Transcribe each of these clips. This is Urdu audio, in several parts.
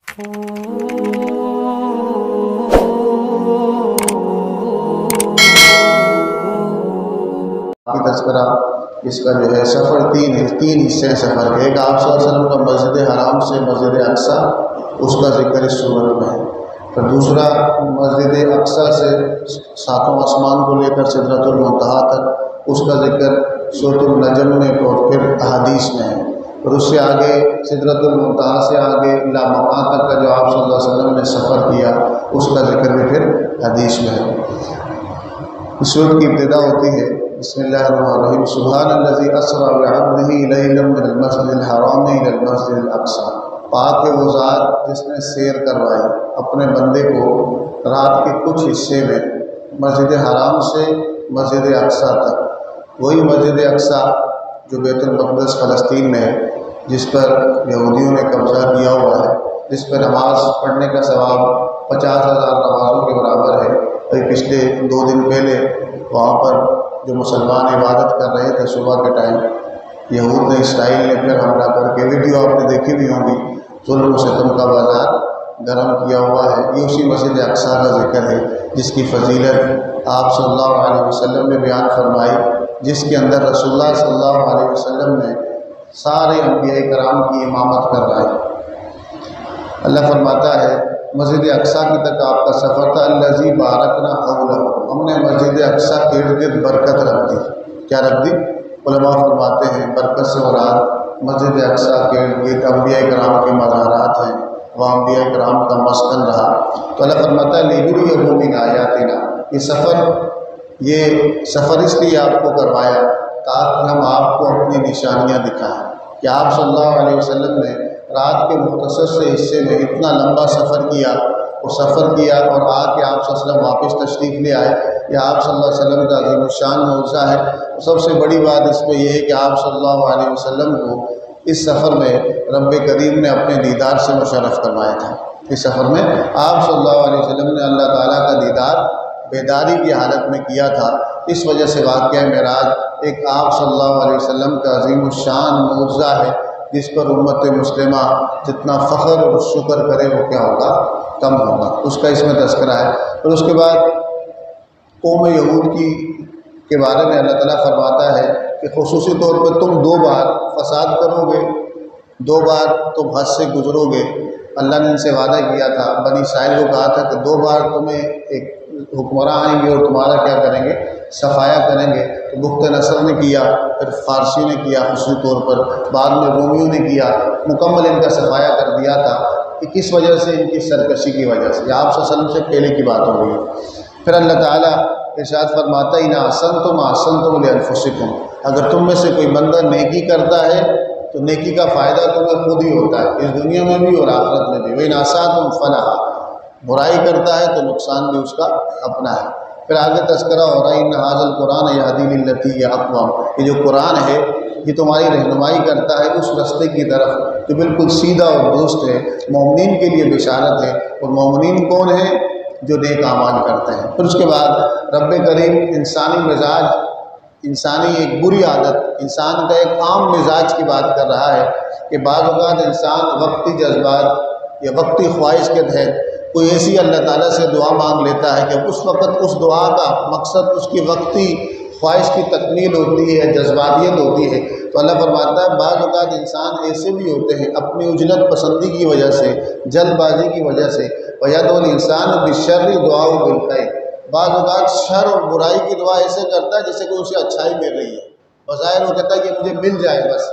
کی تذکرہ اس کا جو ہے سفر تین حصے سفر کے، ایک آپ صلی اللہ علیہ وسلم کا مسجد حرام سے مسجد اقصیٰ، اس کا ذکر اس صورت میں ہے۔ پھر دوسرا مسجد اقصیٰ سے ساتوں آسمان کو لے کر سدرۃ المنتہا تک، اس کا ذکر سورۃ النجم میں اور پھر احادیث میں ہے۔ اور اس سے آگے سدرۃ المنتہا سے آگے لامکان تک کا جو آپ صلی اللہ علیہ وسلم نے سفر کیا، اس کا ذکر بھی پھر حدیث میں ہے۔ اس سورت کی ابتدا ہوتی ہے بسم اللہ الرحمن الرحیم، سبحان الذی اسری بعبدہ لیلا من المسجد الحرام الی المسجد الاقصیٰ۔ پاک ہے وہ ذات جس نے سیر کروائی اپنے بندے کو رات کے کچھ حصے میں مسجد حرام سے مسجد اقصیٰ تک۔ وہی مسجد اقصیٰ جو بیت المقدس فلسطین میں ہے، جس پر یہودیوں نے قبضہ کیا ہوا ہے، جس پر نماز پڑھنے کا ثواب 50,000 نمازوں کے برابر ہے۔ ابھی پچھلے 2 دن پہلے وہاں پر جو مسلمان عبادت کر رہے تھے صبح کے ٹائم، یہود نے اسرائیل نے پھر حملہ کر کے، ویڈیو آپ نے دیکھی بھی ہوں گی، ظلم و ستم کا بازار گرم کیا ہوا ہے۔ یہ اسی مسجد اقصیٰ کا ذکر ہے جس کی فضیلت آپ صلی اللہ علیہ وسلم نے بیان فرمائی، جس کے اندر رسول اللہ صلی اللہ علیہ وسلم نے سارے انبیاء کرام کی امامت کروائی۔ اللہ فرماتا ہے مسجد اقصیٰ کی تک آپ کا سفر تھا، الذی بارکنا حولہ، ہم نے مسجد اقصیٰ کے ارد گرد برکت رکھ دی۔ کیا رکھ دی؟ علماء فرماتے ہیں برکت سے مراد مسجد اقصیٰ کے ارد گرد انبیاء کرام کے مزارات ہیں، وہاں انبیاء کرام کا مسکن رہا۔ تو اللہ فرماتا ہے لِنُرِیَہُ مِنْ آیاتنا، یہ سفر اس لیے آپ کو کروایا تاکہ ہم آپ کو اپنی نشانیاں دکھائیں کہ آپ صلی اللہ علیہ وسلم نے رات کے مختصر سے حصے میں اتنا لمبا سفر کیا، اور آ کے آپ صلی اللہ علیہ وسلم واپس تشریف لے آئے۔ یہ آپ صلی اللہ علیہ وسلم کا عظیم الشان معجزہ ہے۔ اور سب سے بڑی بات اس میں یہ ہے کہ آپ صلی اللہ علیہ وسلم کو اس سفر میں رب کریم نے اپنے دیدار سے مشرف کروایا تھا۔ اس سفر میں آپ صلی اللہ علیہ وسلم نے اللہ تعالیٰ کا دیدار بیداری کی حالت میں کیا تھا۔ اس وجہ سے واقعہ معراج ایک آپ صلی اللہ علیہ وسلم کا عظیم الشان معجزہ ہے، جس پر امت مسلمہ جتنا فخر اور شکر کرے وہ کیا ہوگا؟ کم ہوگا۔ اس کا اس میں تذکرہ ہے۔ اور اس کے بعد قوم یہود کے بارے میں اللہ تعالیٰ فرماتا ہے کہ خصوصی طور پہ تم 2 بار فساد کرو گے، 2 بار تم حد سے گزرو گے۔ اللہ نے ان سے وعدہ کیا تھا، بنی اسرائیل کو کہا تھا کہ 2 بار تمہیں ایک حکمراں آئیں گے اور تمہارا کیا کریں گے؟ صفایا کریں گے۔ تو بخت نصر نے کیا، پھر فارسی نے کیا خصوصی طور پر، بعد میں رومیوں نے کیا، مکمل ان کا صفایا کر دیا تھا۔ کہ کس وجہ سے؟ ان کی سرکشی کی وجہ سے۔ یہ آپ صلی اللہ علیہ وسلم سے پہلے کی بات ہو رہی ہے۔ پھر اللہ تعالیٰ ارشاد فرماتا ہے اِن احسنتم احسنتم لانفسکم، اگر تم میں سے کوئی بندہ نیکی کرتا ہے تو نیکی کا فائدہ تمہیں خود ہی ہوتا ہے، اس دنیا میں بھی اور آخرت میں بھی۔ وَإِنْ أَسَأْتُمْ فَلَهَا، برائی کرتا ہے تو نقصان بھی اس کا اپنا ہے۔ پھر آگے تذکرہ ہو رہا ہے اِنَّ هَٰذَا الْقُرْآنَ يَهْدِي لِلَّتِي هِيَ أَقْوَمُ، یہ جو قرآن ہے یہ تمہاری رہنمائی کرتا ہے اس رستے کی طرف جو بالکل سیدھا اور درست ہے۔ مومنین کے لیے بشارت ہے، اور مومنین کون ہیں؟ جو نیک اعمال کرتے ہیں۔ پھر اس کے بعد رب کریم انسانی مزاج، انسانی ایک بری عادت، انسان کا ایک عام مزاج کی بات کر رہا ہے کہ بعض اوقات انسان وقتی جذبات یا وقتی خواہش کے تحت کوئی ایسی اللہ تعالیٰ سے دعا مانگ لیتا ہے کہ اس وقت اس دعا کا مقصد اس کی وقتی خواہش کی تکمیل ہوتی ہے، جذباتیت ہوتی ہے۔ تو اللہ فرماتا ہے بعض اوقات انسان ایسے بھی ہوتے ہیں اپنی عجلت پسندی کی وجہ سے، جلد بازی کی وجہ سے، وَيَدْعُو الْإِنسَانُ بِالشَّرِّ دُعَاءُ بِالْخَيْرِ، بعض اوقات شر اور برائی کی دعا ایسے کرتا ہے جیسے کہ اسے اچھائی مل رہی ہے، بظاہر وہ کہتا ہے کہ مجھے مل جائے بس۔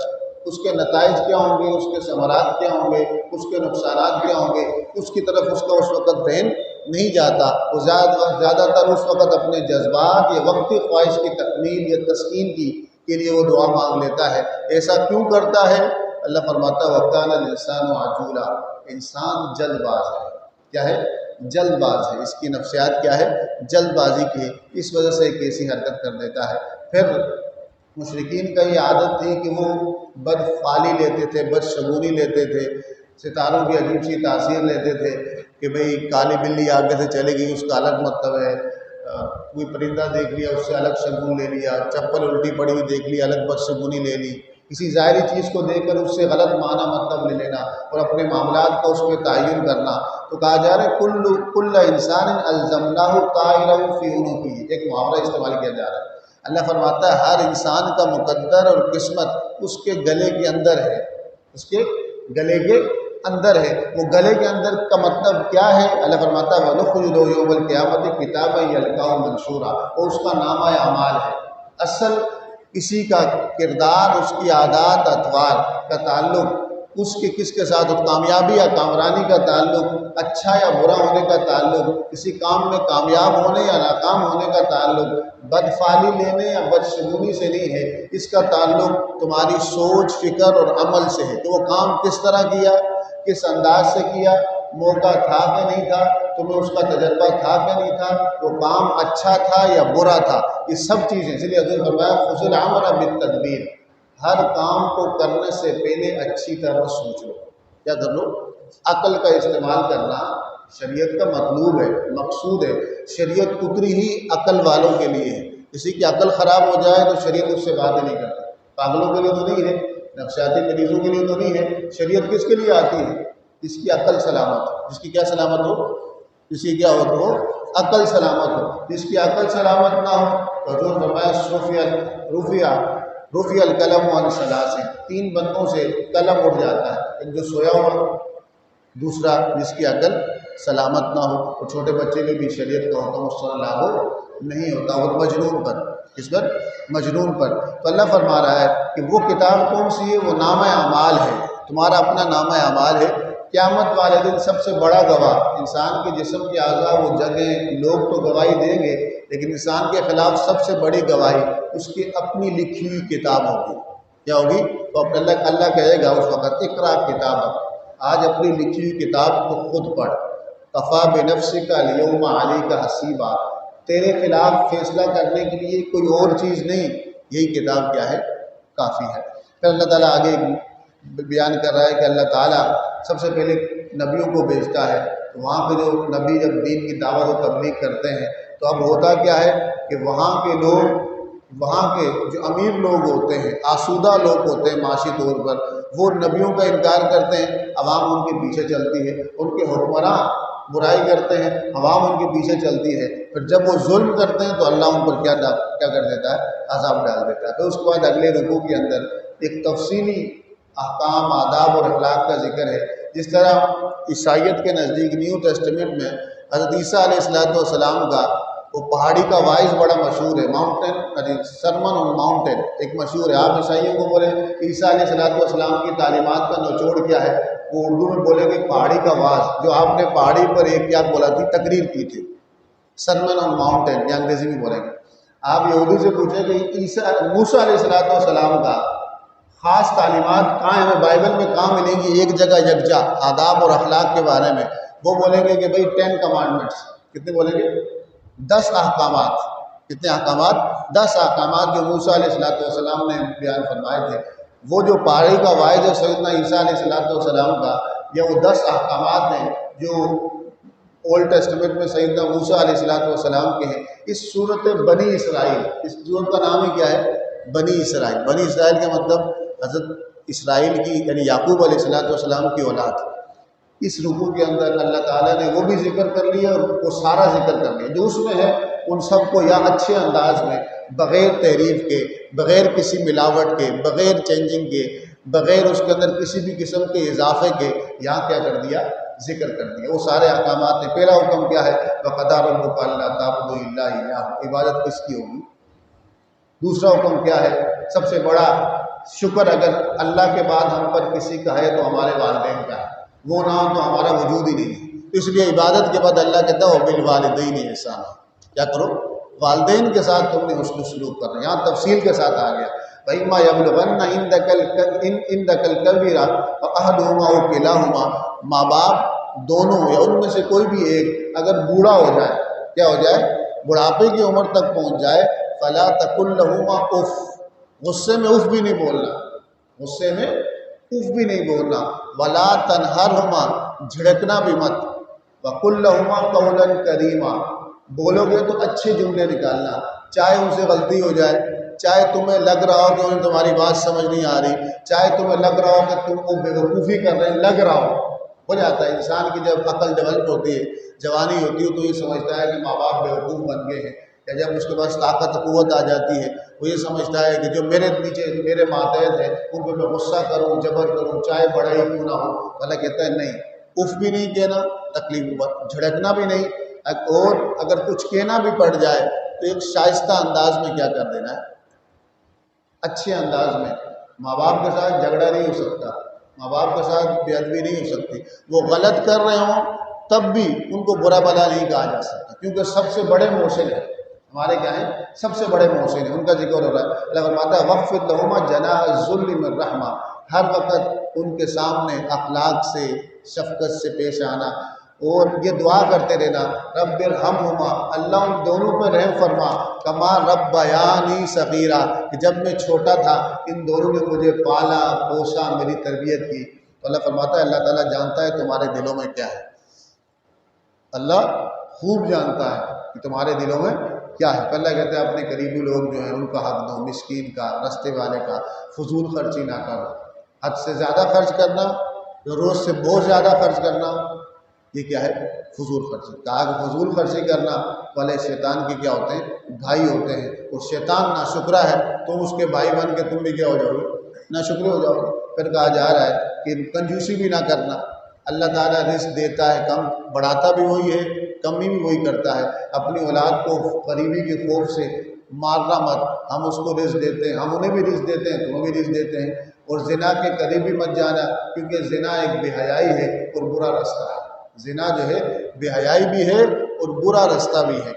اس کے نتائج کیا ہوں گے، اس کے ثمرات کیا ہوں گے، اس کے نقصانات کیا ہوں گے، اس کی طرف اس کا اس وقت ذہن نہیں جاتا۔ وہ زیادہ تر اس وقت اپنے جذبات یا وقتی خواہش کی تکمیل یا تسکین کے لیے وہ دعا مانگ لیتا ہے۔ ایسا کیوں کرتا ہے؟ اللہ فرماتا ہے وَكَانَ الْإِنسَانُ عَجُولًا، انسان جلد باز ہے۔ کیا ہے؟ جلد باز ہے۔ اس کی نفسیات کیا ہے؟ جلد بازی کی ہے، اس وجہ سے ایک ایسی حرکت کر دیتا ہے۔ پھر مشرکین کا یہ عادت تھی کہ وہ بد فعالی لیتے تھے، بد شگونی لیتے تھے، ستاروں کی عجیب سی تاثیر لیتے تھے کہ بھئی کالی بلی آگے سے چلے گئی اس کا الگ مطلب ہے، کوئی پرندہ دیکھ لیا اس سے الگ شگون لے لیا، چپل الٹی پڑی ہوئی دیکھ لی الگ بد شگونی لے لی، کسی ظاہری چیز کو دیکھ کر اس سے غلط معنی مطلب لے لینا اور اپنے معاملات کو اس میں تعین کرنا، تو کہا جا رہا ہے کل انسان الزمناہ طائرہ فی عنقہ، ایک محاورہ استعمال کیا جا رہا ہے۔ اللہ فرماتا ہے ہر انسان کا مقدر اور قسمت اس کے گلے کے اندر ہے، اس کے گلے کے اندر ہے۔ وہ گلے کے اندر کا مطلب کیا ہے؟ اللہ فرماتا ہے وَنُخْرِجُ لَهُ يَوْمَ الْقِيَامَةِ كِتَابًا يَلْقَاهُ مَنشُورًا، اور اس کا نامہ اعمال ہے۔ اصل کسی کا کردار، اس کی عادات اطوار کا تعلق اس کے کس کے ساتھ، کامیابی یا کامرانی کا تعلق، اچھا یا برا ہونے کا تعلق، کسی کام میں کامیاب ہونے یا ناکام ہونے کا تعلق، بدفعلی لینے یا بدشگونی سے نہیں ہے، اس کا تعلق تمہاری سوچ، فکر اور عمل سے ہے کہ وہ کام کس طرح کیا، کس انداز سے کیا، موقع تھا کہ نہیں تھا، تمہیں اس کا تجربہ تھا کہ نہیں تھا، وہ کام اچھا تھا یا برا تھا، یہ سب چیزیں۔ اس لیے حضرت فرمایا خذ الامر بالتدبیر، ہر کام کو کرنے سے پہلے اچھی طرح سوچ لو، کیا کر لو، عقل کا استعمال کرنا شریعت کا مطلوب ہے، مقصود ہے۔ شریعت اتری ہی عقل والوں کے لیے ہے، کسی کی عقل خراب ہو جائے تو شریعت اس سے باتیں نہیں کرتی، پاگلوں کے لیے تو نہیں ہے، نفسیاتی مریضوں کے لیے تو نہیں ہے۔ شریعت کس کے لیے آتی ہے؟ جس کی عقل سلامت ہو، جس کی کیا سلامت ہو، جس کی کیا ہو، عقل سلامت ہو۔ جس کی عقل سلامت نہ ہو تو حضور فرمایا رفع القلم عن ثلاث، تین بندوں سے قلم اٹھ جاتا ہے، ایک جو سویا ہوا، دوسرا جس کی عقل سلامت نہ ہو، اور چھوٹے بچے کے بھی شریعت کا حکم اس طرح لاگو نہیں ہوتا، اور مجنون پر، کس پر؟ مجنون پر۔ تو اللہ فرما رہا ہے کہ وہ کتاب کون سی ہے؟ وہ نامہ اعمال ہے، تمہارا اپنا نامہ اعمال ہے۔ قیامت والے دن سب سے بڑا گواہ انسان کے جسم کے اعضاء، وہ جگہیں، لوگ تو گواہی دیں گے، لیکن انسان کے خلاف سب سے بڑی گواہی اس کی اپنی لکھی ہوئی کتاب ہوگی۔ کیا ہوگی؟ تو اللہ کہے گا اس وقت اقرا کتابک، آج اپنی لکھی ہوئی کتاب کو خود پڑھ، کفا بنفسک الیوم علیک حسیبا، تیرے خلاف فیصلہ کرنے کے لیے کوئی اور چیز نہیں، یہی کتاب کیا ہے؟ کافی ہے۔ پھر اللہ تعالیٰ آگے بیان کر رہا ہے کہ اللہ تعالیٰ سب سے پہلے نبیوں کو بھیجتا ہے، تو وہاں پہ جو نبی جب دین کی دعوت و تبلیغ کرتے ہیں تو اب ہوتا کیا ہے کہ وہاں کے لوگ، وہاں کے جو امیر لوگ ہوتے ہیں، آسودہ لوگ ہوتے ہیں معاشی طور پر، وہ نبیوں کا انکار کرتے ہیں، عوام ان کے پیچھے چلتی ہے، ان کے حکمراں برائی کرتے ہیں، عوام ان کے پیچھے چلتی ہے، پھر جب وہ ظلم کرتے ہیں تو اللہ ان پر کیا کر دیتا ہے؟ عذاب ڈال دیتا ہے۔ پھر اس کے بعد اگلے رکوع کے اندر ایک تفصیلی احکام، آداب اور اخلاق کا ذکر ہے۔ جس طرح عیسائیت کے نزدیک نیو ٹیسٹمنٹ میں حضرت عیسیٰ علیہ السلام کا وہ پہاڑی کا وائز بڑا مشہور ہے، ماؤنٹین، سرمن آن ماؤنٹین ایک مشہور ہے۔ آپ عیسائیوں کو بولیں عیسیٰ علیہ السلام کی تعلیمات کا نچوڑ کیا ہے، وہ اردو میں بولیں گے پہاڑی کا واعظ، جو آپ نے پہاڑی پر ایک کیا بولا تھی، تقریر کی تھی، سرمن آن ماؤنٹین، یا انگریزی میں بولیں گے۔ آپ یہودی سے پوچھیں کہ موسیٰ علیہ السلام کا خاص تعلیمات کہاں ہمیں بائبل میں کہاں ملیں گی ایک جگہ یکجا آداب اور اخلاق کے بارے میں؟ وہ بولیں گے کہ بھئی 10 کمانڈمنٹس، کتنے بولیں گے؟ 10 احکامات۔ کتنے احکامات؟ 10 احکامات جو موسیٰ علیہ السلام نے بیان فرمائے تھے۔ وہ جو پہاڑی کا واعظ ہے سیدنا عیسیٰ علیہ السلام کا، یا وہ 10 احکامات ہیں جو اولڈ ٹیسٹمنٹ میں سیدنا موسیٰ علیہ السلام کے ہیں۔ اس صورت بنی اسرائیل، اس صورت کا نام ہی کیا ہے؟ بنی اسرائیل۔ بنی اسرائیل کا مطلب حضرت اسرائیل کی، یعنی یعقوب علیہ السلام کی اولاد۔ اس رکوع کے اندر اللہ تعالیٰ نے وہ بھی ذکر کر لیا اور وہ سارا ذکر کر لیا جو اس میں ہے، ان سب کو یا اچھے انداز میں، بغیر تحریف کے، بغیر کسی ملاوٹ کے، بغیر چینجنگ کے، بغیر اس کے اندر کسی بھی قسم کے اضافے کے، یہاں کیا کر دیا؟ ذکر کر دیا۔ وہ سارے احکامات ہیں۔ پہلا حکم کیا ہے؟ وَقَضَىٰ رَبُّكَ أَلَّا تَعْبُدُوا إِلَّا إِيَّاهُ، عبادت کس کی ہوگی؟ دوسرا حکم کیا ہے؟ سب سے بڑا شکر اگر اللہ کے بعد ہم پر کسی کا ہے تو ہمارے والدین کا ہے، وہ نہ ہو تو ہمارا وجود ہی نہیں ہے۔ اس لیے عبادت کے بعد اللہ کہتا ہے وَبِالْوَالِدَيْنِ إِحْسَانًا، کیا کرو؟ والدین کے ساتھ تم نے حسن سلوک کرنا۔ یہاں تفصیل کے ساتھ آ گیا وَإِمَّا يَبْلُغَنَّ عِندَكَ الْكِبَرَ أَحَدُهُمَا أَوْ كِلَاهُمَا، ماں باپ دونوں یا ان میں سے کوئی بھی ایک اگر بوڑھا ہو جائے، کیا ہو جائے؟ بڑھاپے کی عمر تک پہنچ جائے، فَلَا تَقُل لَهُمَا اُف، غصے میں اف بھی نہیں بولنا، غصے میں اف بھی نہیں بولنا، وَلَا تَنْهَرْهُمَا، جھڑکنا بھی مت، وَقُل لَهُمَا قَوْلًا كَرِيمًا، بولو گے تو اچھے جملے نکالنا، چاہے ان سے غلطی ہو جائے، چاہے تمہیں لگ رہا ہو کہ انہیں تمہاری بات سمجھ نہیں آ رہی، چاہے تمہیں لگ رہا ہو کہ تم کو بیوقوفی کر رہے ہیں، لگ رہا ہو جاتا ہے انسان کی جب عقل ڈیولپ ہوتی ہے، جوانی ہوتی ہے، تو یہ سمجھتا ہے کہ ماں باپ بیوقوف بن گئے ہیں، یا جب اس کے پاس طاقت قوت آ جاتی ہے وہ یہ سمجھتا ہے کہ جو میرے نیچے میرے ماتحت ہیں ان پہ میں غصہ کروں، جبر کروں، چاہے بڑا ہی کیوں نہ ہو۔ اللہ کہتا ہے نہیں، اف بھی نہیں کہنا، تکلیف جھڑکنا بھی نہیں، اور اگر کچھ کہنا بھی پڑ جائے تو ایک شائستہ انداز میں کیا کر دینا ہے، اچھے انداز میں۔ ماں باپ کے ساتھ جھگڑا نہیں ہو سکتا، ماں باپ کے ساتھ بے ادبی نہیں ہو سکتی، وہ غلط کر رہے ہوں تب بھی ان کو برا بھلا نہیں کہا جا سکتا، کیونکہ سب سے بڑے محسن ہیں ہمارے، کیا ہیں، سب سے بڑے محسن ہیں، ان کا ذکر ہو رہا ہے۔ اللہ فرماتا ہے وَاخْفِضْ لَهُمَا جَنَاحَ الذُّلِّ مِنَ الرَّحْمَةِ، ہر وقت ان کے سامنے اخلاق سے، شفقت سے پیش آنا، اور یہ دعا کرتے رہنا رب ارحمہما، اللہ ان دونوں پہ رحم فرما، کما ربیانی صغیرا، کہ جب میں چھوٹا تھا ان دونوں نے مجھے پالا پوسا، میری تربیت کی۔ تو اللہ فرماتا ہے اللہ تعالیٰ جانتا ہے تمہارے دلوں میں کیا ہے، اللہ خوب جانتا ہے کہ تمہارے دلوں میں کیا ہے۔ پہلے کہتے ہیں اپنے قریبی لوگ جو ہیں ان کا حق دو، مسکین کا، رستے والے کا، فضول خرچی نہ کرو، حد سے زیادہ خرچ کرنا، روز سے بہت زیادہ خرچ کرنا، یہ کیا ہے، فضول خرچی۔ کہا کہ فضول خرچی کرنا والے شیطان کے کیا ہوتے ہیں، بھائی ہوتے ہیں، اور شیطان ناشکرا ہے، تم اس کے بھائی بن کے تم بھی کیا ہو جاؤ گے، ناشکرے ہو جاؤ گے۔ پھر کہا جا رہا ہے کہ کنجوسی بھی نہ کرنا، اللہ تعالیٰ رزق دیتا ہے، کم بڑھاتا بھی وہی ہے، کمی بھی وہی کرتا ہے۔ اپنی اولاد کو قریبی کے خوف سے مارنا مت، ہم اس کو رزق دیتے ہیں، ہم انہیں بھی رزق دیتے ہیں، تمہیں بھی رزق دیتے ہیں۔ اور زنا کے قریب بھی مت جانا، کیونکہ زنا ایک بے حیائی ہے اور برا راستہ ہے، زنا جو ہے بے حیائی بھی ہے اور برا راستہ بھی ہے۔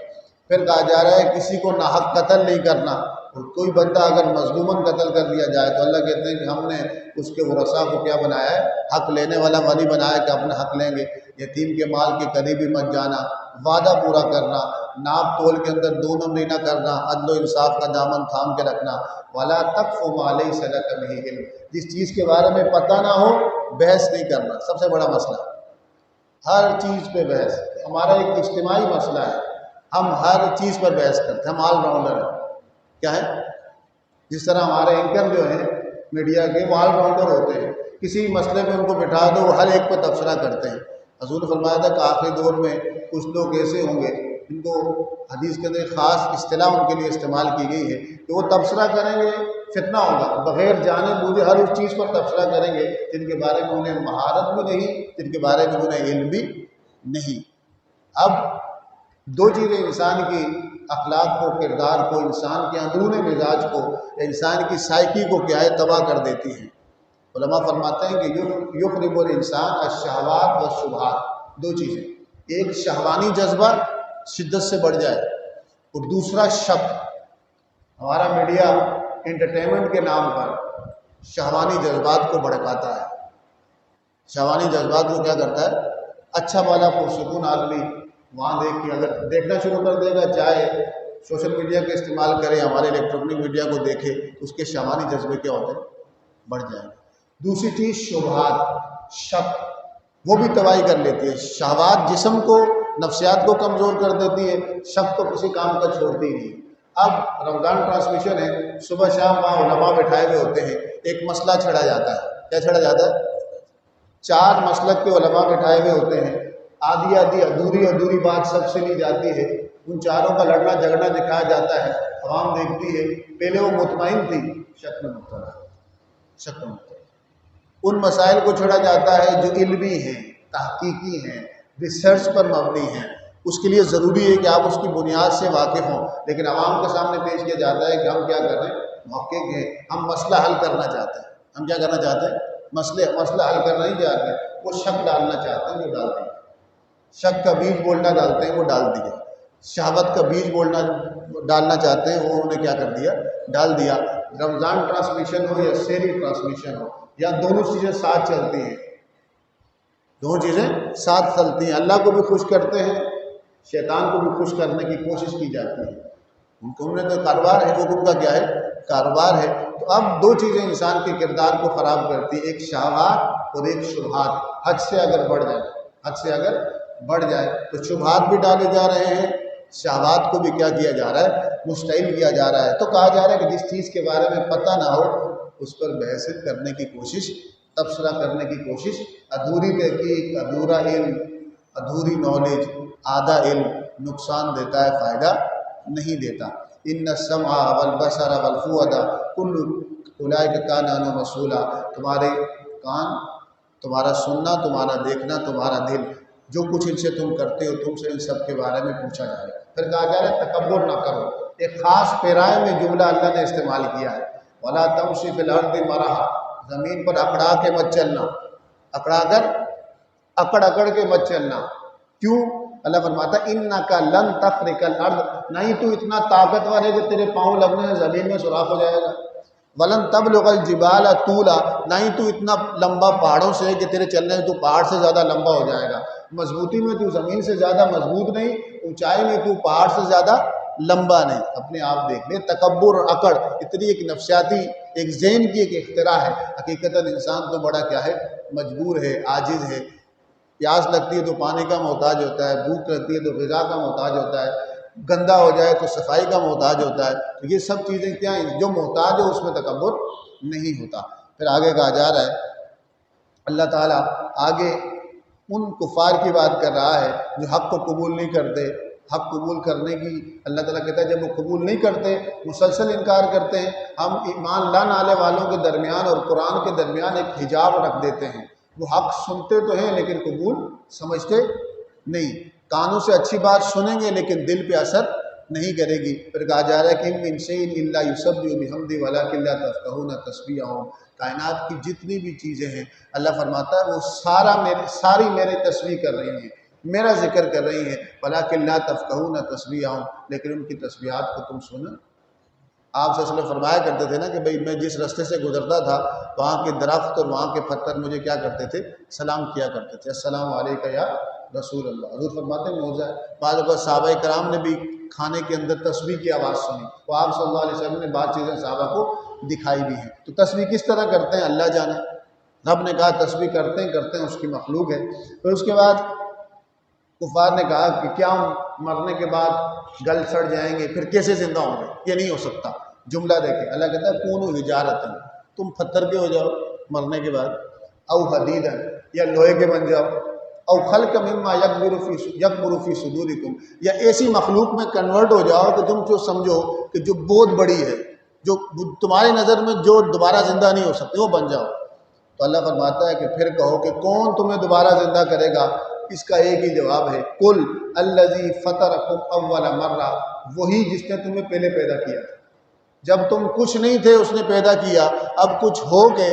پھر کہا جا رہا ہے کسی کو ناحق قتل نہیں کرنا، اور کوئی بندہ اگر مظلوماً قتل کر دیا جائے تو اللہ کہتے ہیں کہ ہم نے اس کے ورثاء کو کیا بنایا ہے، حق لینے والا ولی بنایا کہ اپنا حق لیں گے۔ یتیم کے مال کے قریبی مت جانا، وعدہ پورا کرنا، ناپ تول کے اندر دو نمبری نہ کرنا، عدل و انصاف کا دامن تھام کے رکھنا، وَلَا تَقْفُ مَا لَيْسَ لَكَ بِهِ عِلْمٌ، جس چیز کے بارے میں پتہ نہ ہو بحث نہیں کرنا، سب سے بڑا مسئلہ، ہر چیز پہ بحث۔ ہمارا ایک اجتماعی مسئلہ ہے، ہم ہر چیز پر بحث کرتے ہیں، ہم آل راؤنڈر ہیں، کیا ہے، جس طرح ہمارے اینکر جو ہیں میڈیا کے وہ آل راؤنڈر ہوتے ہیں، کسی مسئلے پہ ان کو بٹھا دو وہ ہر ایک پہ تبصرہ کرتے ہیں۔ حضور نے فرمایا تھا کہ آخری دور میں کچھ لوگ ایسے ہوں گے ان کو حدیث کے اندر خاص اصطلاح ان کے لیے استعمال کی گئی ہے کہ وہ تبصرہ کریں گے، فتنہ ہوگا، بغیر جانے بوجھے ہر اس چیز پر تبصرہ کریں گے جن کے بارے میں انہیں مہارت بھی نہیں، جن کے بارے میں انہیں علم بھی نہیں۔ اب دو چیزیں انسان کی اخلاق کو، کردار کو، انسان کے اندرون مزاج کو، انسان کی سائیکی کو کیا ہے، تباہ کر دیتی ہیں۔ علماء فرماتے ہیں کہ یخرب الانسان الشہوات والشبہات، دو چیزیں، ایک شہوانی جذبہ شدت سے بڑھ جائے، اور دوسرا شک۔ ہمارا میڈیا انٹرٹینمنٹ کے نام پر شہوانی جذبات کو بھڑکاتا ہے، شہوانی جذبات کو کیا کرتا ہے، اچھا والا پرسکون آدمی وہاں دیکھ کے اگر دیکھنا شروع کر دے گا، چاہے سوشل میڈیا کا استعمال کرے، ہمارے الیکٹرانک میڈیا کو دیکھے، اس کے شہوانی جذبے کیا ہوتے ہیں، بڑھ جائیں گے۔ دوسری چیز شبہات، شک، وہ بھی تباہی کر لیتی ہے۔ شہوات جسم کو، نفسیات کو کمزور کر دیتی ہے، شک تو کسی کام کا چھوڑتی ہی نہیں۔ اب رمضان ٹرانسمیشن ہے، صبح شام وہاں علماء بٹھائے ہوئے ہوتے ہیں، ایک مسئلہ چھڑا جاتا ہے، کیا چھڑا جاتا ہے، 4 مسلک کے علماء بٹھائے ہوئے ہوتے ہیں، آدھی آدھی ادھوری بات سب سے لی جاتی ہے، ان چاروں کا لڑنا جھگڑنا دکھایا جاتا ہے، عوام دیکھتی ہے، پہلے وہ مطمئن تھی، شک میں مبتلا، شک میں مبتلا۔ ان مسائل کو چھوڑا جاتا ہے جو علمی ہیں، تحقیقی ہیں، ریسرچ پر مبنی ہیں، اس کے لیے ضروری ہے کہ آپ اس کی بنیاد سے واقف ہوں، لیکن عوام کے سامنے پیش کیا جاتا ہے کہ ہم کیا کر رہے ہیں، محقق ہیں، ہم مسئلہ حل کرنا چاہتے ہیں۔ ہم کیا کرنا چاہتے ہیں، مسئلہ حل کرنا نہیں چاہتے، وہ شک ڈالنا چاہتے ہیں، جو ڈال دیں، شک کا بیج بولنا ڈالتے ہیں، وہ ڈال دیا، شہوت کا بیج بولنا ڈالنا چاہتے ہیں، وہ انہوں نے کیا کر دیا، ڈال دیا۔ رمضان ٹرانسمیشن ہو یا سحری ٹرانسمیشن ہو، یا دونوں چیزیں ساتھ چلتی ہیں، دونوں چیزیں ساتھ چلتی ہیں، اللہ کو بھی خوش کرتے ہیں، شیطان کو بھی خوش کرنے کی کوشش کی جاتی ہے۔ ان میں تو کاروبار ہے، حکم کا کیا ہے، کاروبار ہے۔ تو اب دو چیزیں انسان کے کردار کو خراب کرتی ہیں، ایک شہوات اور ایک شبہات۔ حد سے اگر بڑھ جائے، حد سے اگر بڑھ جائے تو شبہات بھی ڈالے جا رہے ہیں شہوات کو بھی کیا کیا جا رہا ہے؟ مشتعل کیا جا رہا ہے۔ تو کہا جا رہا ہے کہ جس چیز کے بارے میں پتہ نہ ہو اس پر بحث کرنے کی کوشش، تبصرہ کرنے کی کوشش، ادھوری تحقیق، ادھورا علم، ادھوری نالج، آدھا علم نقصان دیتا ہے، فائدہ نہیں دیتا۔ ان السمع والبصر والفؤاد کل اولئک کان عنہ مسئولا، تمہارے کان، تمہارا سننا، تمہارا دیکھنا، تمہارا دل، جو کچھ ان سے تم کرتے ہو، تم سے ان سب کے بارے میں پوچھا جائے گا۔ پھر کہا جا رہا ہے تکبر نہ کرو، ایک خاص پیرائے میں جملہ اللہ نے استعمال کیا ہے، ولا تمشی فی الارض مرحا، زمین پر اکڑا کے مت چلنا، اکڑا کر، اکڑ کے مت چلنا۔ کیوں؟ اللہ فرماتا ہے انک لن تخرق الارض، نہیں تو اتنا طاقتور ہے کہ تیرے پاؤں لگنے سے زمین میں سوراخ ہو جائے گا، ولن تبلغ الجبال طولا، نہیں تو اتنا لمبا پہاڑوں سے ہے کہ تیرے چلنے سے تو پہاڑ سے زیادہ لمبا ہو جائے گا، مضبوطی میں تو زمین سے زیادہ مضبوط نہیں، اونچائی میں تو پہاڑ سے زیادہ لمبا نہیں۔ اپنے آپ دیکھ لے، تکبر اور اکڑ اتنی ایک نفسیاتی، ایک ذہن کی ایک اختراع ہے، حقیقتاً انسان تو بڑا کیا ہے؟ مجبور ہے، عاجز ہے۔ پیاس لگتی ہے تو پانی کا محتاج ہوتا ہے، بھوک لگتی ہے تو غذا کا محتاج ہوتا ہے، گندا ہو جائے تو صفائی کا محتاج ہوتا ہے۔ تو یہ سب چیزیں کیا ہیں؟ جو محتاج ہو اس میں تکبر نہیں ہوتا۔ پھر آگے کہا جا رہا ہے، اللہ تعالیٰ آگے ان کفار کی بات کر رہا ہے جو حق کو قبول نہیں کرتے۔ حق قبول کرنے کی اللہ تعالیٰ کہتا ہے جب وہ قبول نہیں کرتے، مسلسل انکار کرتے ہیں، ہم ایمان لانے والے والوں کے درمیان اور قرآن کے درمیان ایک حجاب رکھ دیتے ہیں۔ وہ حق سنتے تو ہیں لیکن قبول سمجھتے نہیں، کانوں سے اچھی بات سنیں گے لیکن دل پہ اثر نہیں کرے گی۔ پھر کہا جا رہا ہے کہ من شیء الا یسبح بحمدہ ولکن لا تفقہون تسبیحهم، کائنات کی جتنی بھی چیزیں ہیں اللہ فرماتا ہے وہ ساری میرے تسبیح کر رہی ہیں، میرا ذکر کر رہی ہیں، ولکن لا تفقہون تسبیحهم، لیکن ان کی تسبیحات کو تم سنو۔ آپ صلی اللہ علیہ وسلم فرمایا کرتے تھے نا کہ بھئی میں جس راستے سے گزرتا تھا وہاں کے درخت اور وہاں کے پتھر مجھے کیا کرتے تھے؟ سلام کیا کرتے تھے، السلام علیکہ یا رسول اللہ۔ حضور فرماتے ہیں معجزہ ہے، بعض اوقات صحابہ کرام نے بھی کھانے کے اندر تسبیح کی آواز سنی، تو آپ صلی اللہ علیہ وسلم نے بعض چیزیں صحابہ کو دکھائی بھی ہیں۔ تو تسبیح کس طرح کرتے ہیں اللہ جانے، رب نے کہا تسبیح کرتے ہیں اس کی مخلوق ہے۔ پھر اس کے بعد کفار نے کہا کہ کیا مرنے کے بعد گل سڑ جائیں گے، پھر کیسے زندہ ہوں گے؟ یہ نہیں ہو سکتا۔ جملہ دیکھیں، اللہ کہتا ہے کونوا حجارۃ، تم پتھر کے ہو جاؤ مرنے کے بعد، او حدیدا، یا لوہے کے بن جاؤ، او خلق مما یکبر فی صدورکم، یا ایسی مخلوق میں کنورٹ ہو جاؤ کہ تم جو سمجھو کہ جو بہت بڑی ہے، جو تمہاری نظر میں جو دوبارہ زندہ نہیں ہو سکتے وہ بن جاؤ۔ تو اللہ فرماتا ہے کہ پھر کہو کہ کون تمہیں دوبارہ زندہ کرے گا؟ اس کا ایک ہی جواب ہے، قل الذی فطرکم اول مرہ، وہی جس نے تمہیں پہلے پیدا کیا تھا۔ جب تم کچھ نہیں تھے اس نے پیدا کیا، اب کچھ ہو کے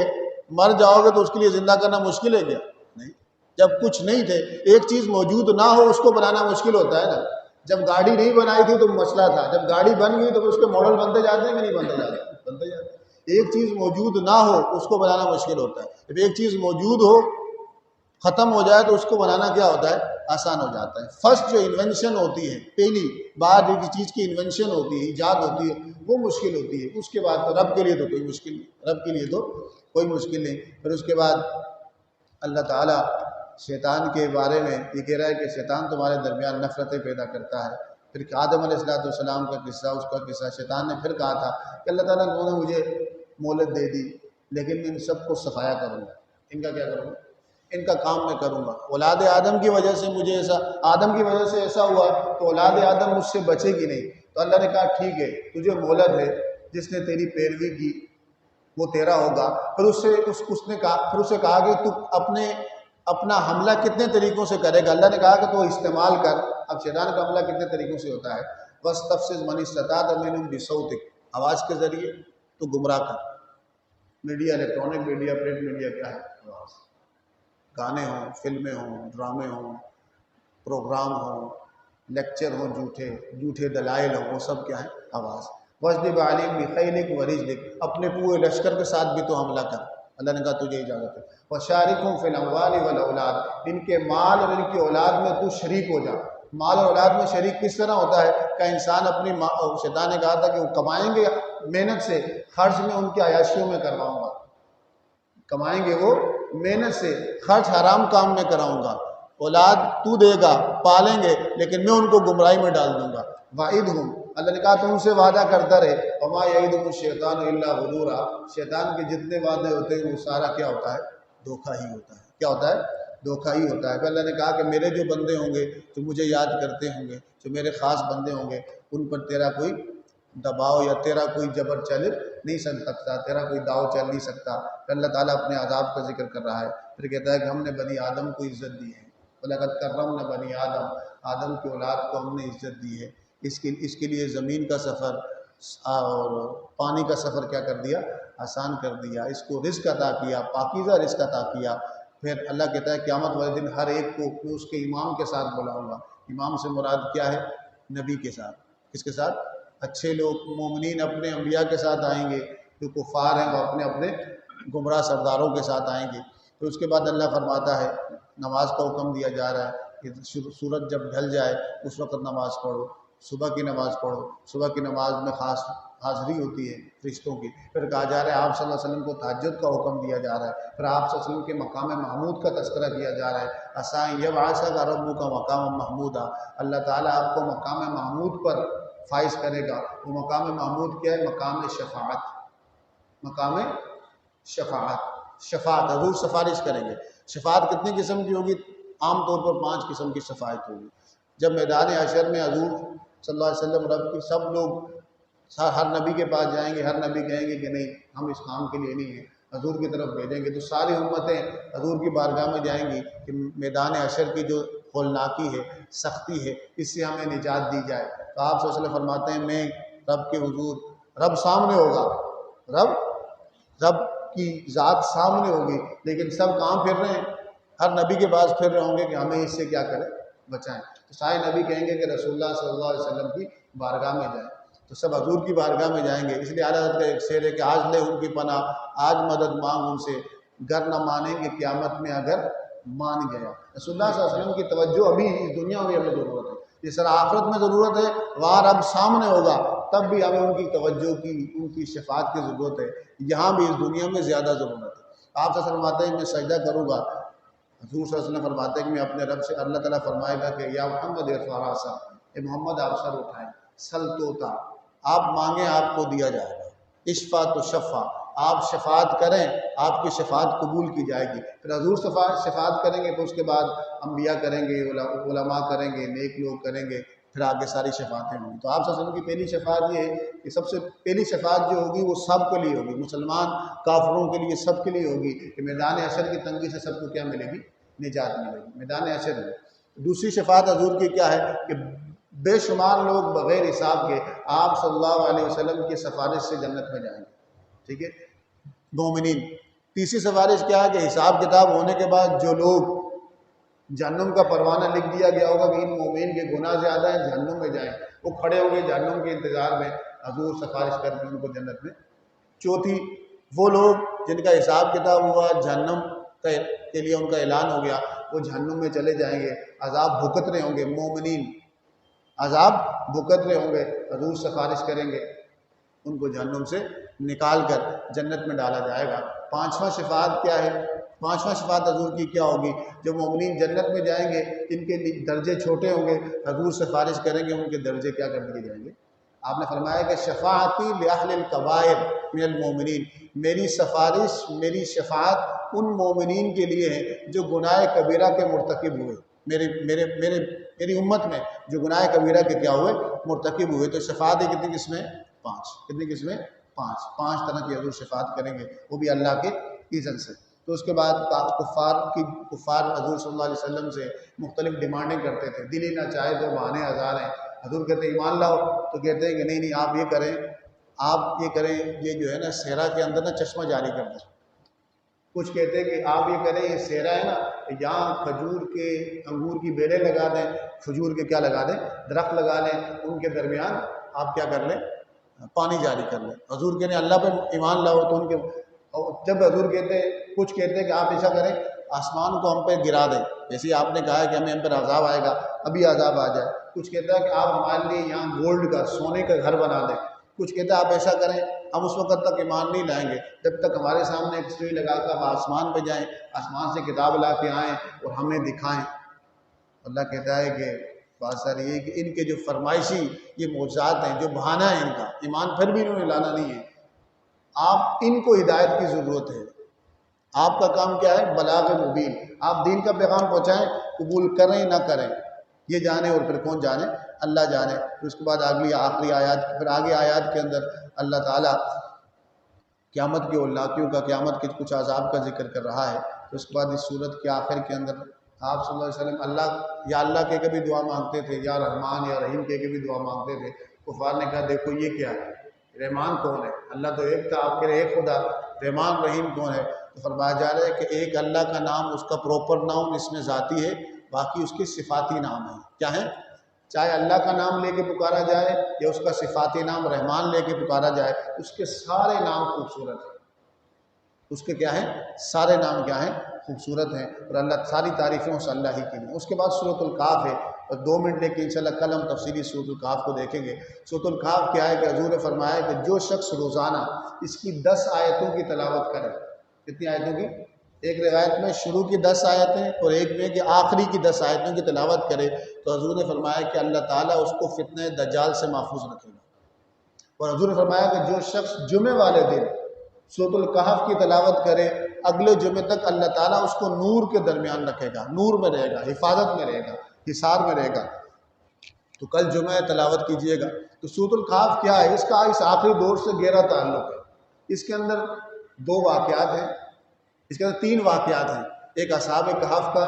مر جاؤ گے تو اس کے لیے زندہ کرنا مشکل ہے کیا؟ نہیں، جب کچھ نہیں تھے، ایک چیز موجود نہ ہو اس کو بنانا مشکل ہوتا ہے نا۔ جب گاڑی نہیں بنائی تھی تو مسئلہ تھا، جب گاڑی بن گئی تو پھر اس کے ماڈل بنتے جاتے ہیں کہ نہیں بنتے جاتے؟ بنتے جاتے ہیں۔ ایک چیز موجود نہ ہو اس کو بنانا مشکل ہوتا ہے، جب ایک چیز موجود ہو ختم ہو جائے تو اس کو بنانا کیا ہوتا ہے؟ آسان ہو جاتا ہے۔ فرسٹ جو انوینشن ہوتی ہے، پہلی بار ایک چیز کی انوینشن ہوتی ہے، ایجاد ہوتی ہے، وہ مشکل ہوتی ہے۔ اس کے بعد تو رب کے لیے تو کوئی مشکل نہیں، رب کے لیے تو کوئی مشکل نہیں۔ پھر اس کے بعد اللہ تعالیٰ شیطان کے بارے میں یہ کہہ رہا ہے کہ شیطان تمہارے درمیان نفرتیں پیدا کرتا ہے۔ پھر آدم علیہ السلام کا قصہ، اس کا قصہ، شیطان نے پھر کہا تھا کہ اللہ تعالیٰ نے مجھے مہلت دے دی لیکن میں ان سب کو صفایا کروں گا، ان کا کیا کروں گا؟ ان کا کام میں کروں گا۔ اولاد آدم کی وجہ سے مجھے آدم کی وجہ سے ایسا ہوا تو اولاد آدم مجھ سے بچے گی نہیں۔ تو اللہ نے کہا ٹھیک ہے، تجھے مہلت ہے، جس نے تیری پیروی کی وہ تیرا ہوگا۔ پھر اس نے کہا کہ تو اپنا حملہ کتنے طریقوں سے کرے گا؟ اللہ نے کہا کہ تو استعمال کر۔ اب شیطان کا حملہ کتنے طریقوں سے ہوتا ہے؟ وَاسْتَفْزِزْ مَنِ اسْتَطَعْتَ مِنْهُمْ بِصَوْتِكَ، آواز کے ذریعے تو گمراہ کر۔ Media, electronic media, print media کیا ہے؟ آواز۔ گانے ہوں، فلمیں ہوں، ڈرامے ہوں، پروگرام ہوں، لیکچر ہوں، جھوٹے دلائل ہوں، وہ سب کیا ہے؟ آواز۔ وَاجْلِبْ عَلَيْهِمْ بِخَيْلِكَ وَرِجْلِكَ، اپنے پورے لشکر کے ساتھ بھی تو حملہ کر۔ اللہ نے کہا تجھے اجازت ہے۔ وَشَارِكْهُمْ فِي الْأَمْوَالِ وَالْأَوْلَادِ، ان کے مال اور ان کی اولاد میں تو شریک ہو جا۔ مال اور اولاد میں شریک کس طرح ہوتا ہے کہ انسان اپنی شیطان نے کہا تھا کہ وہ کمائیں گے محنت سے، خرچ میں ان کی عیاشیوں میں کرواؤں گا، کمائیں گے وہ محنت سے، خرچ حرام کام میں کراؤں گا۔ اولاد تو دے گا، پالیں گے، لیکن میں ان کو گمراہی میں ڈال دوں گا۔ وعدہم، اللہ نے کہا تو ان سے وعدہ کرتا رہے، وما یعدہم الشیطان الا غرورا، شیطان کے جتنے وعدے ہوتے ہیں وہ سارا کیا ہوتا ہے؟ دھوکہ ہی ہوتا ہے۔ کیا ہوتا ہے؟ دھوکہ ہی ہوتا ہے۔ پھر اللہ نے کہا کہ میرے جو بندے ہوں گے جو مجھے یاد کرتے ہوں گے، جو میرے خاص بندے ہوں گے، ان پر تیرا کوئی دباؤ یا تیرا کوئی جبر چل نہیں سکتا، تیرا کوئی داؤ چل نہیں سکتا۔ پھر اللہ تعالیٰ اپنے عذاب کا ذکر کر رہا ہے، پھر کہتا ہے کہ ہم نے بنی آدم کو عزت دی ہے، وَلَقَدْ كَرَّمْنَا بنی آدم، آدم کی اولاد کو ہم نے عزت دی ہے۔ اس کے لیے زمین کا سفر اور پانی کا سفر کیا کر دیا؟ آسان کر دیا، اس کو رزق عطا کیا، پاکیزہ رزق عطا کیا۔ پھر اللہ کہتا ہے قیامت والے دن ہر ایک کو میں اس کے امام کے ساتھ بلاؤں گا۔ امام سے مراد کیا ہے؟ نبی کے ساتھ۔ کس کے ساتھ؟ اچھے لوگ مومنین اپنے انبیاء کے ساتھ آئیں گے، جو کفار ہیں وہ اپنے اپنے گمراہ سرداروں کے ساتھ آئیں گے۔ پھر اس کے بعد اللہ فرماتا ہے نماز کا حکم دیا جا رہا ہے کہ سورج جب ڈھل جائے اس وقت نماز پڑھو، صبح کی نماز پڑھو۔ صبح کی نماز میں خاص حاضری ہوتی ہے فرشتوں کی۔ پھر کہا جا رہا ہے آپ صلی اللہ علیہ وسلم کو تہجد کا حکم دیا جا رہا ہے۔ پھر آپ صلی اللہ علیہ وسلم کے مقام محمود کا تذکرہ کیا جا رہا ہے، عسیٰ یبعثک ربک مقام محمودا، اللہ تعالیٰ آپ کو مقام محمود پر فائز کرے گا۔ وہ مقام محمود کیا ہے؟ مقام شفاعت۔ مقام شفاعت، شفاعت حضور سفارش کریں گے۔ شفاعت کتنی قسم کی ہوگی؟ عام طور پر 5 قسم کی شفاعت ہوگی۔ جب میدان حشر میں حضور صلی اللہ علیہ وسلم رب کی سب لوگ ہر نبی کے پاس جائیں گے، ہر نبی کہیں گے کہ نہیں ہم اس کام کے لیے نہیں ہیں، حضور کی طرف بھیجیں گے، تو ساری امتیں حضور کی بارگاہ میں جائیں گی کہ میدان حشر کی جو ہولناکی ہے، سختی ہے، اس سے ہمیں نجات دی جائے۔ تو آپ صلی اللہ علیہ وسلم فرماتے ہیں میں رب کے حضور، رب سامنے ہوگا، رب کی ذات سامنے ہوگی، لیکن سب کہاں پھر رہے ہیں؟ ہر نبی کے پاس پھر رہے ہوں گے کہ ہمیں اس سے کیا کریں؟ بچائیں۔ تو سارے نبی کہیں گے کہ رسول اللہ صلی اللہ علیہ وسلم کی بارگاہ میں جائیں، تو سب حضور کی بارگاہ میں جائیں گے۔ اس لیے اعلیٰ حضرت کا ایک شعر ہے کہ آج لے ان کی پناہ، آج مدد مانگ ان سے، گر نہ مانیں گے قیامت میں اگر مان گیا۔ رسول اللہ صلی اللہ علیہ وسلم کی توجہ ابھی اس دنیا میں ہمیں ضرورت ہے، جس طرح آخرت میں ضرورت ہے، وہاں رب سامنے ہوگا تب بھی ہمیں ان کی توجہ کی، ان کی شفاعت کی ضرورت ہے، یہاں بھی اس دنیا میں زیادہ ضرورت ہے۔ آپ سے فرماتے ہیں میں سجدہ کروں گا، حضور صلی اللہ علیہ وسلم فرماتے ہیں کہ میں اپنے رب سے، اللہ تعالیٰ فرمائے گا کہ یا محمد ارفع راسک، اے محمد آپ سر اٹھائیں، سل توتا، آپ مانگیں آپ کو دیا جائے گا، اشفا تو شفا، آپ شفاعت کریں آپ کی شفاعت قبول کی جائے گی۔ پھر حضور شفاعت کریں گے، پھر اس کے بعد انبیاء کریں گے، علماء کریں گے، نیک لوگ کریں گے، پھر آگے ساری شفاعتیں ہوں گی۔ تو آپ صلی اللہ علیہ وسلم کی پہلی شفاعت یہ ہے کہ سب سے پہلی شفاعت جو ہوگی وہ سب کے لیے ہوگی، مسلمان کافروں کے لیے، سب کے لیے ہوگی، کہ میدان حشر کی تنگی سے سب کو کیا ملے گی؟ نجات ملے گی میدان حشر میں۔ دوسری شفاعت حضور کی کیا ہے کہ بے شمار لوگ بغیر حساب کے آپ صلی اللہ علیہ وسلم کی سفارش سے جنت میں جائیں گے، ٹھیک ہے، مومنین۔ تیسری سفارش کیا ہے کہ حساب کتاب ہونے کے بعد جو لوگ جہنم کا پروانہ لکھ دیا گیا ہوگا کہ ان مومنین کے گناہ زیادہ ہیں، جہنم میں جائیں، وہ کھڑے ہوں گے جہنم کے انتظار میں، حضور سفارش کر کے ان کو جنت میں۔ چوتھی، وہ لوگ جن کا حساب کتاب ہوا، جہنم کے لیے ان کا اعلان ہو گیا، وہ جہنم میں چلے جائیں گے، عذاب بھگت رہے ہوں گے، مومنین عذاب بھگت رہے ہوں گے، حضور سفارش کریں گے، ان کو جہنم سے نکال کر جنت میں ڈالا جائے گا۔ پانچواں شفاعت کیا ہے؟ پانچواں شفاعت حضور کی کیا ہوگی؟ جب مومنین جنت میں جائیں گے، ان کے درجے چھوٹے ہوں گے، حضور سفارش کریں گے، ان کے درجے کیا کر دیے جائیں گے؟ آپ نے فرمایا کہ شفاعتی لأہل الکبائر من المومنین، میری سفارش، میری شفاعت ان مومنین کے لیے ہے جو گناہ کبیرہ کے مرتکب ہوئے، میری امت میں جو گناہ کبیرہ کے کیا ہوئے؟ مرتکب ہوئے۔ تو شفاعت کتنی قسمیں؟ 5۔ کتنی قسمیں؟ 5 طرح کی حضور شفاعت کریں گے، وہ بھی اللہ کے اذن سے۔ تو اس کے بعد کفار حضور صلی اللہ علیہ وسلم سے مختلف ڈیمانڈیں کرتے تھے، دل ہی نہ چاہے تو بہانے ہزار ہیں۔ حضور کہتے ہیں ایمان لاؤ، تو کہتے ہیں کہ نہیں آپ یہ کریں، آپ یہ کریں، یہ جو ہے نا صحرا کے اندر نا چشمہ جاری کر دیں۔ کچھ کہتے ہیں کہ آپ یہ کریں، یہ صحرا ہے نا، یہاں کھجور کے انگور کی بیلیں لگا دیں، کھجور کے کیا لگا دیں؟ درخت لگا لیں، ان کے درمیان آپ کیا کر لیں؟ پانی جاری کر لیں۔ حضور کہتے ہیں اللہ پہ ایمان لاؤ، تو ان کے جب حضور کہتے ہیں، کچھ کہتے ہیں کہ آپ ایسا کریں آسمان کو ہم پہ گرا دیں، جیسے آپ نے کہا ہے کہ ہم پر عذاب آئے گا، ابھی عذاب آ جائے۔ کچھ کہتا ہے کہ آپ ہمارے لیے یہاں گولڈ کا، سونے کا گھر بنا دیں۔ کچھ کہتا ہے آپ ایسا کریں، ہم اس وقت تک ایمان نہیں لائیں گے جب تک ہمارے سامنے ایک سوئی لگا کر ہم آسمان پہ جائیں، آسمان سے کتاب لا کے آئیں اور ہمیں دکھائیں۔ اللہ کہتا ہے کہ بات ساری یہ کہ ان کے جو فرمائشی یہ معجزات ہیں، جو بہانہ ہے ان کا، ایمان پھر بھی انہوں نے لانا نہیں ہے، آپ ان کو ہدایت کی ضرورت ہے۔ آپ کا کام کیا ہے؟ بلاغ مبین، آپ دین کا پیغام پہنچائیں، قبول کریں نہ کریں یہ جانے، اور پھر کون جانے؟ اللہ جانے۔ پھر اس کے بعد اگلی آخری آیات، پھر آگے آیات کے اندر اللہ تعالیٰ قیامت کے اولاقیوں کا، قیامت کے کچھ عذاب کا ذکر کر رہا ہے۔ تو اس کے بعد اس صورت کے آخر کے اندر آپ صلی اللہ علیہ وسلم اللہ کہہ کے بھی دعا مانگتے تھے، یا رحمان یا رحیم کہہ کے بھی دعا مانگتے تھے۔ کفار نے کہا دیکھو یہ کیا ہے، رحمان کون ہے؟ اللہ تو ایک تھا، آپ کہہ رہے ایک خدا، رحمان رحیم کون ہے؟ تو فرمایا جا رہا ہے کہ ایک اللہ کا نام، اس کا پروپر نام اس میں ذاتی ہے، باقی اس کے صفاتی نام ہیں۔ کیا ہیں؟ چاہے اللہ کا نام لے کے پکارا جائے یا اس کا صفاتی نام رحمان لے کے پکارا جائے، اس کے سارے نام خوبصورت ہیں۔ اس کے کیا ہیں؟ سارے نام کیا ہیں؟ خوبصورت ہیں، اور اللہ ساری تعریفیں اس اللہ ہی کی ہیں۔ اس کے بعد سورۃ الکہف ہے، اور 2 منٹ لے کے انشاءاللہ کل ہم تفصیلی سورۃ الکہف کو دیکھیں گے۔ سورۃ الکہف کیا ہے کہ حضور نے فرمایا کہ جو شخص روزانہ اس کی 10 آیتوں کی تلاوت کرے، کتنی آیتوں کی؟ ایک روایت میں شروع کی 10 آیتیں اور ایک میں کہ آخری کی 10 آیتوں کی تلاوت کرے، تو حضور نے فرمایا کہ اللہ تعالیٰ اس کو فتنہ دجال سے محفوظ رکھے گا۔ اور حضور نے فرمایا کہ جو شخص جمعے والے دن سورۃ الکہف کی تلاوت کرے، اگلے جمعے تک اللہ تعالیٰ اس کو نور کے درمیان رکھے گا، نور میں رہے گا، حفاظت میں رہے گا، حصار میں رہے گا۔ تو کل جمعہ تلاوت کیجئے گا۔ تو سورۃ الکہف کیا ہے؟ اس کا اس آخری دور سے گہرا تعلق ہے۔ اس کے اندر 2 واقعات ہیں، اس کے اندر 3 واقعات ہیں، ایک اصحاب کہف کا،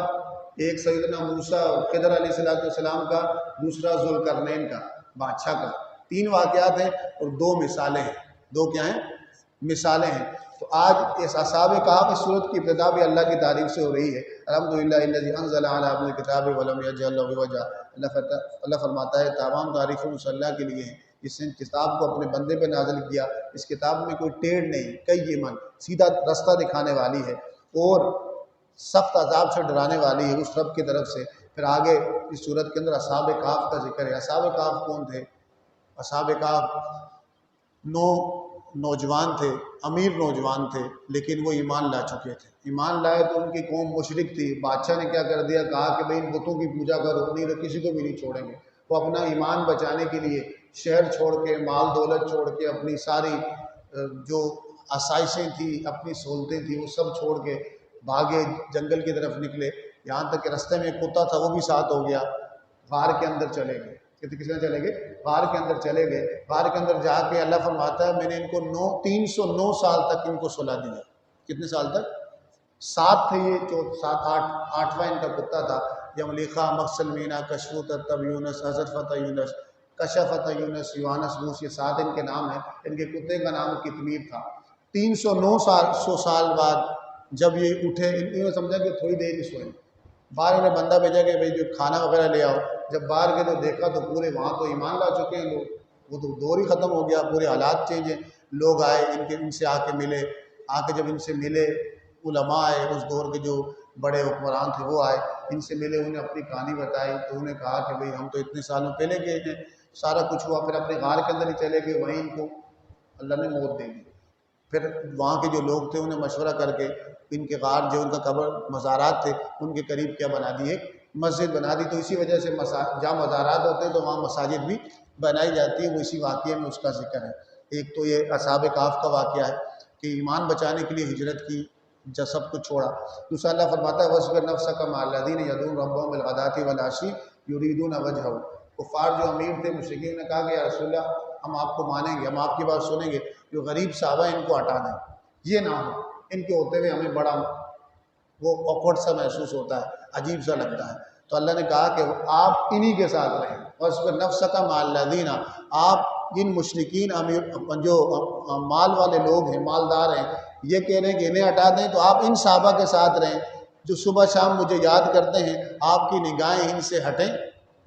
ایک سیدنا موسیٰ اور خضر علیہ السلام کا، دوسرا ذوالقرنین کا، بادشاہ کا۔ 3 واقعات ہیں اور 2 مثالیں ہیں۔ 2 کیا ہیں؟ مثالیں ہیں۔ تو آج اس اصحاب کہف اس صورت کی ابتدا بھی اللہ کی تعریف سے ہو رہی ہے۔ الحمدللہ الذی انزل علی عبدہ الکتاب ولم یجعل له عوجا۔ اللہ فرماتا ہے تمام تعریفیں اس اللہ کے لیے ہیں جس نے کتاب کو اپنے بندے پہ نازل کیا، اس کتاب میں کوئی ٹیڑھ نہیں، قیما، سیدھا رستہ دکھانے والی ہے اور سخت عذاب سے ڈرانے والی ہے اس رب کی طرف سے۔ پھر آگے اس صورت کے اندر اصحاب کہف کا ذکر ہے۔ اصحاب کہف کون تھے؟ اصحاب کہف 9 نوجوان تھے، امیر نوجوان تھے، لیکن وہ ایمان لا چکے تھے۔ ایمان لائے تو ان کی قوم مشرک تھی۔ بادشاہ نے کیا کر دیا؟ کہا کہ بھئی ان بتوں کی پوجا کرو، نہیں تو کسی کو بھی نہیں چھوڑیں گے۔ وہ اپنا ایمان بچانے کے لیے شہر چھوڑ کے، مال دولت چھوڑ کے، اپنی ساری جو آسائشیں تھیں، اپنی سہولتیں تھیں، وہ سب چھوڑ کے بھاگے، جنگل کی طرف نکلے۔ یہاں تک کہ رستے میں ایک کتا تھا، وہ بھی ساتھ ہو گیا، غار کے اندر چلے گئے۔ کس نے چلے گئے؟ غار کے اندر چلے گئے۔ غار کے اندر جا کے اللہ فرماتا ہے میں نے ان کو 309 سال تک ان کو سلا دیا۔ کتنے سال تک؟ 7 تھے یہ، 7 8واں ان کا کتا تھا۔ یملیخا مخسلمینا کشفت تب یونس حضرت فتح یونس کشفت یونس یوانس موس، یہ 7 ان کے نام ہیں۔ ان کے کتے کا نام کتمیر تھا۔ 309 سال بعد جب یہ اٹھے، انہوں نے سمجھا کہ تھوڑی دیر ہی سوئیں، باہر انہیں بندہ بھیجا کہ بھئی جو کھانا وغیرہ لے آؤ۔ جب باہر گئے تو دیکھا تو پورے وہاں تو ایمان لا چکے ہیں لوگ، وہ تو دور ہی ختم ہو گیا، پورے حالات چینج ہیں۔ لوگ آئے ان سے آ کے ملے، آ کے جب ان سے ملے، علماء آئے، اس دور کے جو بڑے حکمران تھے وہ آئے، ان سے ملے، انہیں اپنی کہانی بتائی۔ تو انہوں نے کہا کہ بھئی ہم تو اتنے سالوں پہلے گئے ہیں، سارا کچھ ہوا، پھر اپنے غار کے اندر ہی چلے گئے، وہیں ان کو اللہ نے موت دے دی۔ پھر وہاں کے جو لوگ تھے انہیں مشورہ کر کے ان کے غار جو ان کا قبر مزارات تھے ان کے قریب کیا بنا دی؟ ایک مسجد بنا دی۔ تو اسی وجہ سے جہاں مزارات ہوتے ہیں تو وہاں مساجد بھی بنائی جاتی ہے، وہ اسی واقعے میں اس کا ذکر ہے۔ ایک تو یہ اصحاب کہف کا واقعہ ہے کہ ایمان بچانے کے لیے ہجرت کی، جب سب کچھ چھوڑا۔ دوسرا اللہ فرماتا ہے وَاصْبِرْ نَفْسَكَ مَعَ الَّذِينَ يَدْعُونَ رَبَّهُمْ بِالْغَدَاةِ وَالْعَشِيِّ يُرِيدُونَ وَجْهَهُ۔ کفار جو امیر تھے، مشرکین نے کہا کہ یا رسول اللہ ہم آپ کو مانیں گے، ہم آپ کی بات سنیں گے، جو غریب صحابہ ان کو ہٹا دیں، یہ نہ ہو، ان کے ہوتے ہوئے ہمیں بڑا وہ آکورڈ سا محسوس ہوتا ہے، عجیب سا لگتا ہے۔ تو اللہ نے کہا کہ آپ انہی کے ساتھ رہیں، وَاصْبِرْ نَفْسَكَ مَعَ الَّذِينَ، آپ جن مشرکین جو مال والے لوگ ہیں، مالدار ہیں، یہ کہہ رہے ہیں کہ انہیں ہٹا دیں، تو آپ ان صحابہ کے ساتھ رہیں جو صبح شام مجھے یاد کرتے ہیں، آپ کی نگاہیں ان سے ہٹیں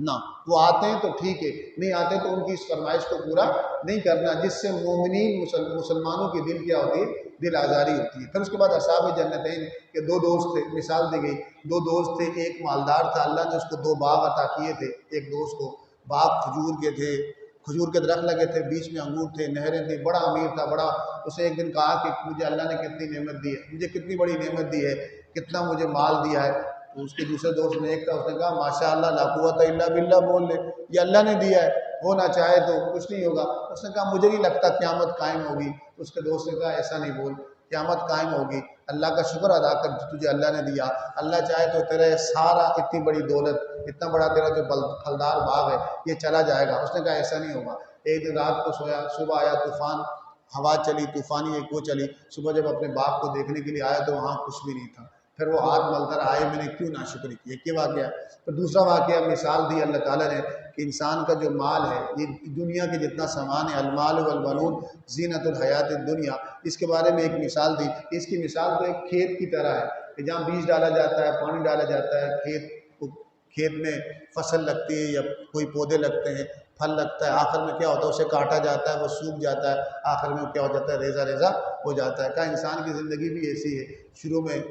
نہ۔ وہ آتے ہیں تو ٹھیک ہے، نہیں آتے تو ان کی اس فرمائش کو پورا نہیں کرنا، جس سے مومنین مسلمانوں کی دل کیا ہوتی ہے؟ دل آزاری ہوتی ہے۔ پھر اس کے بعد اصحاب جنتین کے 2 دوست تھے، مثال دی گئی، 2 دوست تھے، ایک مالدار تھا، اللہ نے اس کو 2 باغ عطا کیے تھے، ایک دوست کو باغ کھجور کے تھے، کھجور کے درخت لگے تھے، بیچ میں انگور تھے، نہریں تھیں، بڑا امیر تھا، بڑا۔ اسے ایک دن کہا کہ مجھے اللہ نے کتنی نعمت دی ہے، مجھے کتنی بڑی نعمت دی ہے، کتنا مجھے مال دیا ہے، تو اس کے دوسرے دوست نے ایک تھا، اس نے کہا ماشاء اللہ لا قوت الا باللہ بول لے، یہ اللہ نے دیا ہے، ہونا چاہے تو کچھ نہیں ہوگا۔ اس نے کہا مجھے نہیں لگتا قیامت قائم ہوگی۔ تو اس کے دوست نے کہا ایسا نہیں بول، قیامت قائم ہوگی، اللہ کا شکر ادا کر جو تجھے اللہ نے دیا، اللہ چاہے تو تیرے سارا اتنی بڑی دولت، اتنا بڑا تیرا جو پھلدار باغ ہے یہ چلا جائے گا۔ اس نے کہا ایسا نہیں ہوگا۔ ایک دن رات کو سویا، صبح آیا طوفان، ہوا چلی، طوفانی ایک وہ چلی، صبح جب اپنے باپ کو دیکھنے کے لیے آیا تو وہاں کچھ بھی نہیں تھا۔ پھر وہ ہاتھ ملتا رہا، آئے میں نے کیوں ناشکری کی، ایک یہ واقعہ۔ پھر دوسرا واقعہ مثال دی اللہ تعالیٰ نے کہ انسان کا جو مال ہے، یہ دنیا کے جتنا سامان ہے، المال والبنون زینت الحیات الدنیا، اس کے بارے میں ایک مثال دی۔ اس کی مثال تو ایک کھیت کی طرح ہے کہ جہاں بیج ڈالا جاتا ہے، پانی ڈالا جاتا ہے، کھیت میں فصل لگتی ہے یا کوئی پودے لگتے ہیں، پھل لگتا ہے، آخر میں کیا ہوتا ہے اسے کاٹا جاتا ہے، وہ سوکھ جاتا ہے، آخر میں کیا ہو جاتا ہے ریزہ ریزہ ہو جاتا ہے۔ کہا انسان کی زندگی بھی ایسی ہے، شروع میں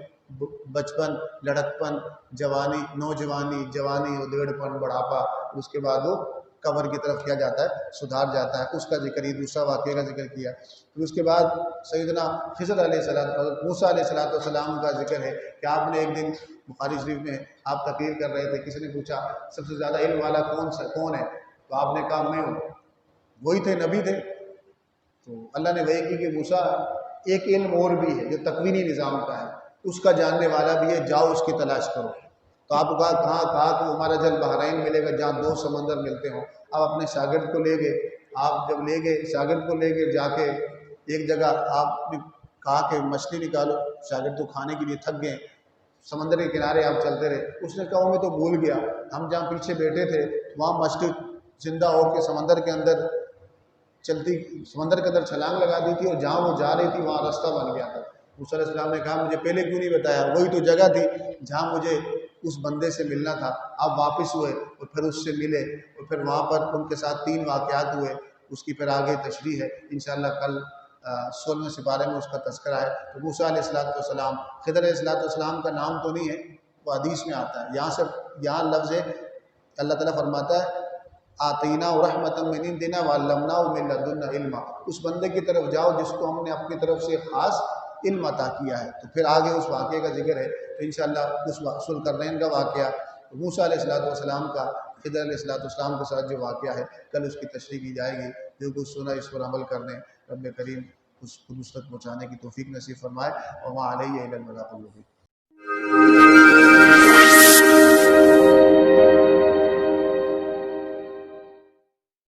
بچپن، لڑکپن، جوانی، نوجوانی، جوانی، ادھیڑپن، بڑھاپا، اس کے بعد وہ قبر کی طرف کیا جاتا ہے، سدھار جاتا ہے۔ اس کا ذکر یہ دوسرا واقعہ کا ذکر کیا۔ پھر اس کے بعد سیدنا خضر علیہ السلام، حضرت موسیٰ علیہ السلام کا ذکر ہے کہ آپ نے ایک دن بخاری شریف میں آپ تقریر کر رہے تھے، کسی نے پوچھا سب سے زیادہ علم والا کون ہے؟ تو آپ نے کہا میں ہوں۔ وہی تھے، نبی تھے۔ تو اللہ نے وحی کی کہ موسیٰ ایک علم اور بھی ہے جو تکوینی نظام کا ہے، اس کا جاننے والا بھی ہے، جاؤ اس کی تلاش کرو۔ تو آپ کو کہا کہ ہمارا جل بحرین ملے گا جہاں دو سمندر ملتے ہوں۔ آپ اپنے شاگرد کو لے گئے، آپ جب لے گئے شاگرد کو لے گئے، جا کے ایک جگہ آپ نے کہا کہ مچھلی نکالو، شاگرد تو کھانے کے لیے تھک گئے، سمندر کے کنارے آپ چلتے رہے۔ اس نے کہا میں تو بھول گیا، ہم جہاں پیچھے بیٹھے تھے وہاں مچھلی زندہ ہو کے سمندر کے اندر چلتی، سمندر کے اندر چھلانگ لگا دی تھی، اور جہاں وہ جا رہی تھی وہاں راستہ بن گیا تھا۔ موسیٰ علیہ السلام نے کہا مجھے پہلے کیوں نہیں بتایا، وہی تو جگہ تھی جہاں مجھے اس بندے سے ملنا تھا۔ آپ واپس ہوئے اور پھر اس سے ملے، اور پھر وہاں پر ان کے ساتھ 3 واقعات ہوئے، اس کی پھر آگے تشریح ہے انشاءاللہ کل 16ویں سپارے میں اس کا تذکرہ ہے۔ تو موسیٰ علیہ السلام، خضر علیہ السلام کا نام تو نہیں ہے، وہ حدیث میں آتا ہے، یہاں لفظ ہے، اللہ تعالیٰ فرماتا ہے آتینا رحمۃ من عندنا وعلمناہ من لدنا علما، اس بندے کی طرف جاؤ جس کو ہم نے اپنی طرف سے خاص علم عطا کیا ہے۔ تو پھر آگے اس واقعے کا ذکر ہے، تو انشاءاللہ اس ذوالقرنین کا واقعہ، موسیٰ علیہ السلام کا خضر علیہ السلام کے ساتھ جو واقعہ ہے، کل اس کی تشریح کی جائے گی۔ جو کچھ سنا اس پر عمل کرنے، رب کریم اس کو تک پہنچانے کی توفیق نصیب فرمائے۔ وما علیہ الا البلاغ المبین۔